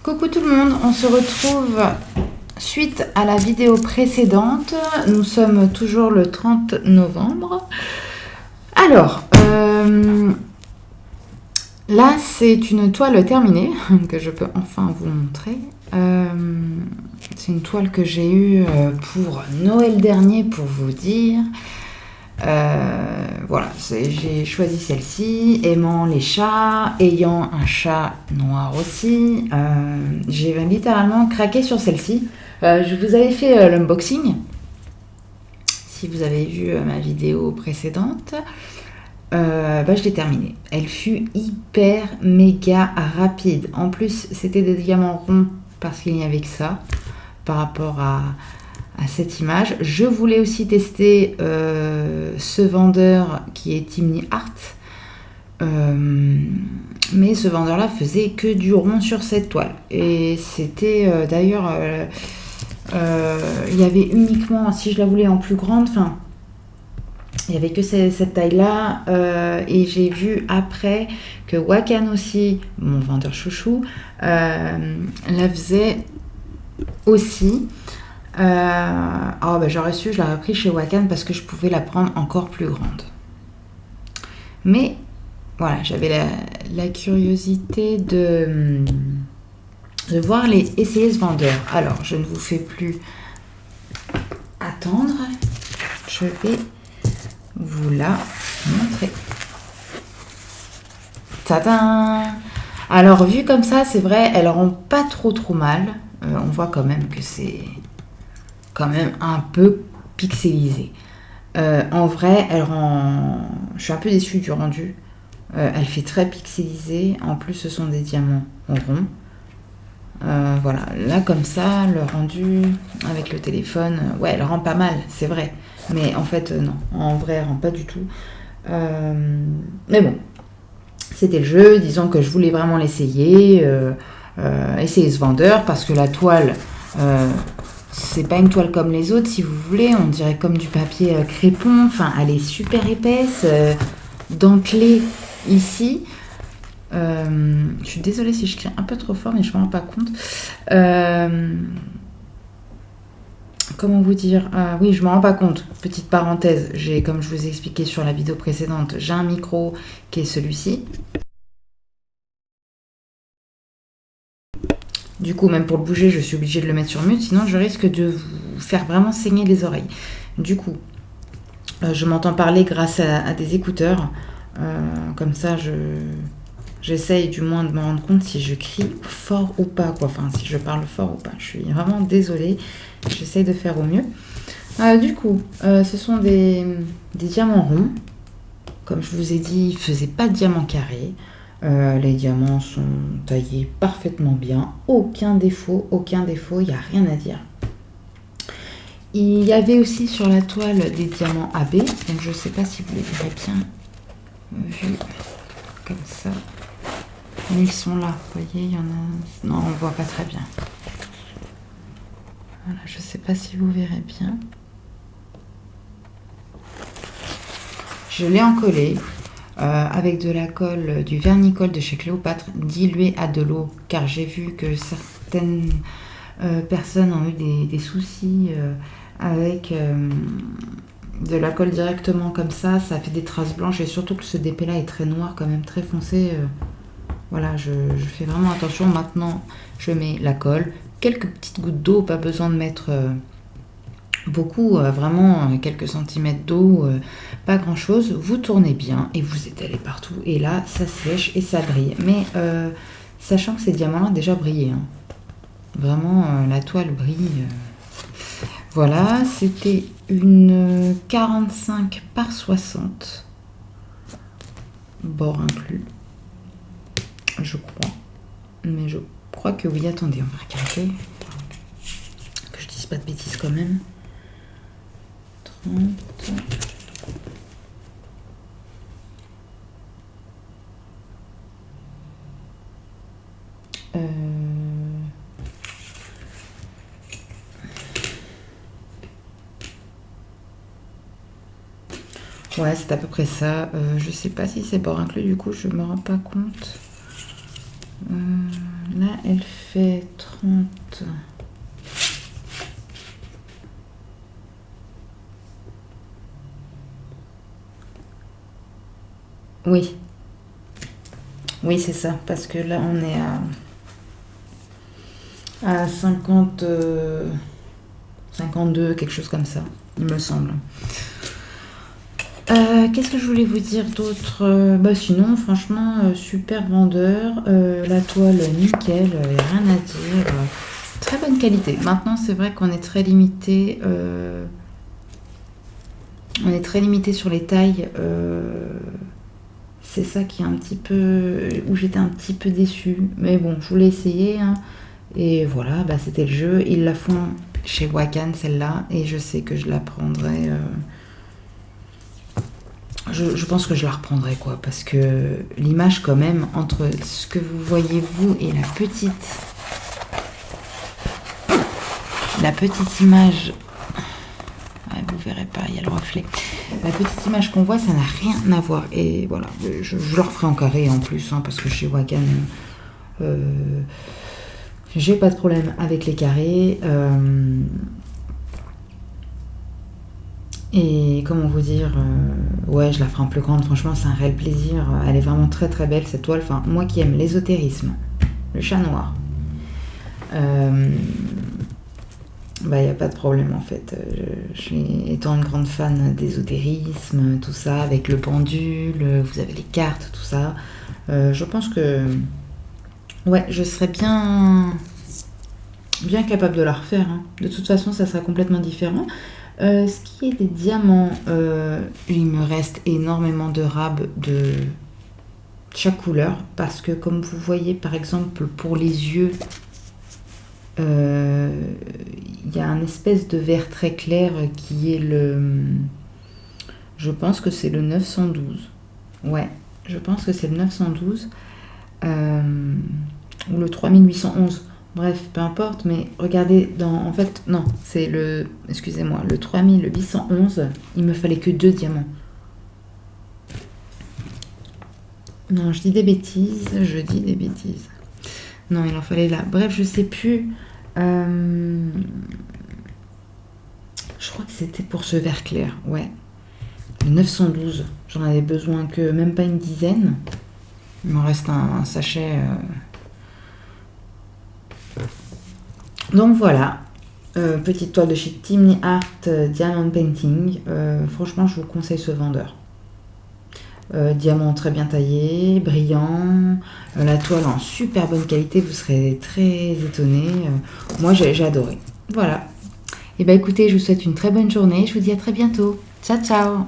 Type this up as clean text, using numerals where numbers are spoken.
Coucou tout le monde, on se retrouve suite à la vidéo précédente. Nous sommes toujours le 30 novembre. Alors, là c'est une toile terminée que je peux enfin vous montrer. C'est une toile que j'ai eue pour Noël dernier pour vous dire. Voilà, j'ai choisi celle-ci, aimant les chats, ayant un chat noir aussi. J'ai littéralement craqué sur celle-ci. Je vous avais fait l'unboxing, si vous avez vu ma vidéo précédente. Je l'ai terminée. Elle fut hyper méga rapide. En plus, c'était des diamants ronds parce qu'il n'y avait que ça par rapport à cette image. Je voulais aussi tester ce vendeur qui est Timney Art, mais ce vendeur là faisait que du rond sur cette toile et c'était d'ailleurs il y avait uniquement, si je la voulais en plus grande, enfin il n'y avait que cette taille là, et j'ai vu après que Wakan aussi, mon vendeur chouchou, la faisait aussi. J'aurais su, je l'aurais pris chez Wakan parce que je pouvais la prendre encore plus grande. Mais voilà, j'avais la curiosité de voir essayer ce vendeur. Alors, je ne vous fais plus attendre. Je vais vous la montrer. Tadam! Alors, vu comme ça, c'est vrai, elle rend pas trop mal. On voit quand même que c'est quand même un peu pixelisé. En vrai, elle rend... Je suis un peu déçue du rendu. Elle fait très pixelisé. En plus, ce sont des diamants ronds. Voilà, là comme ça, le rendu avec le téléphone, ouais, elle rend pas mal, c'est vrai. Mais en fait, non. En vrai, elle rend pas du tout. Mais bon, c'était le jeu. Disons que je voulais vraiment l'essayer. Essayer ce vendeur parce que la toile... c'est pas une toile comme les autres, si vous voulez. On dirait comme du papier crépon. Enfin, elle est super épaisse. Dentelée ici. Je suis désolée si je crie un peu trop fort, mais je me rends pas compte. Comment vous dire? Oui, je me rends pas compte. Petite parenthèse. Comme je vous ai expliqué sur la vidéo précédente, j'ai un micro qui est celui-ci. Du coup, même pour le bouger, je suis obligée de le mettre sur mute, sinon je risque de vous faire vraiment saigner les oreilles. Du coup, je m'entends parler grâce à des écouteurs. Comme ça, j'essaye du moins de me rendre compte si je crie fort ou pas, quoi. Enfin, si je parle fort ou pas. Je suis vraiment désolée. J'essaye de faire au mieux. Du coup, ce sont des diamants ronds. Comme je vous ai dit, ils ne faisaient pas de diamants carrés. Les diamants sont taillés parfaitement bien, aucun défaut, il n'y a rien à dire. Il y avait aussi sur la toile des diamants AB, donc je ne sais pas si vous les verrez bien vus comme ça, mais ils sont là, vous voyez, il y en a... Non, on ne voit pas très bien. Voilà, je ne sais pas si vous verrez bien. Je l'ai encollé. Avec de la colle, du vernis-colle de chez Cléopâtre, dilué à de l'eau, car j'ai vu que certaines personnes ont eu des soucis avec de la colle directement comme ça fait des traces blanches, et surtout que ce DP là est très noir, quand même très foncé. Voilà, je fais vraiment attention. Maintenant, je mets la colle, quelques petites gouttes d'eau, pas besoin de mettre... beaucoup, vraiment quelques centimètres d'eau, pas grand chose. Vous tournez bien et vous étalez partout, et là ça sèche et ça brille, mais sachant que ces diamants là déjà brillaient, hein. Vraiment la toile brille. Voilà, c'était une 45 par 60, bord inclus, je crois, mais je crois que oui. Attendez, on va regarder que je dise pas de bêtises quand même. 30. Ouais, c'est à peu près ça. Je sais pas si c'est bord inclus, du coup je me rends pas compte. Là, elle fait 30. Oui. Oui, c'est ça. Parce que là, on est à 50, 52, quelque chose comme ça, il me semble. Qu'est-ce que je voulais vous dire d'autre? Bah sinon, franchement, super vendeur. La toile, nickel, rien à dire. Très bonne qualité. Maintenant, c'est vrai qu'on est très limité. On est très limité sur les tailles. C'est ça qui est un petit peu... où j'étais un petit peu déçue. Mais bon, je voulais essayer, hein. Et voilà, bah, c'était le jeu. Ils la font chez Wakan, celle-là. Et je sais que je la prendrai... Je pense que je la reprendrai, quoi. Parce que l'image, quand même, entre ce que vous voyez, vous, et la petite image... Ouais, vous verrez pas, il y a le reflet. La petite image qu'on voit, ça n'a rien à voir. Et voilà, je le referai en carré en plus, hein, parce que chez Wakan, j'ai pas de problème avec les carrés. Et comment vous dire, ouais, je la ferai en plus grande. Franchement, c'est un réel plaisir. Elle est vraiment très très belle, cette toile. Enfin, moi qui aime l'ésotérisme, le chat noir, bah, il n'y a pas de problème en fait. Étant une grande fan d'ésotérisme, tout ça, avec le pendule, vous avez les cartes, tout ça. Je pense que, ouais, je serais bien capable de la refaire, hein. De toute façon, ça sera complètement différent. Ce qui est des diamants, il me reste énormément de rabs de chaque couleur, parce que comme vous voyez, par exemple, pour les yeux, il y a un espèce de vert très clair qui est je pense que c'est le 912. Ouais, je pense que c'est le 912 ou le 3811. Bref, peu importe, mais regardez, en fait, non, c'est excusez-moi, le 3811, il me fallait que 2 diamants. Non, je dis des bêtises. Non, il en fallait là. Bref, je sais plus. Je crois que c'était pour ce vert clair, ouais. Le 912, j'en avais besoin que même pas une dizaine. Il me reste un sachet... Donc voilà, petite toile de chez Timney Art Diamond Painting. Franchement, je vous conseille ce vendeur. Diamant très bien taillé, brillant, la toile en super bonne qualité, vous serez très étonnés. Moi, j'ai adoré. Voilà. Et bah écoutez, je vous souhaite une très bonne journée. Je vous dis à très bientôt. Ciao, ciao.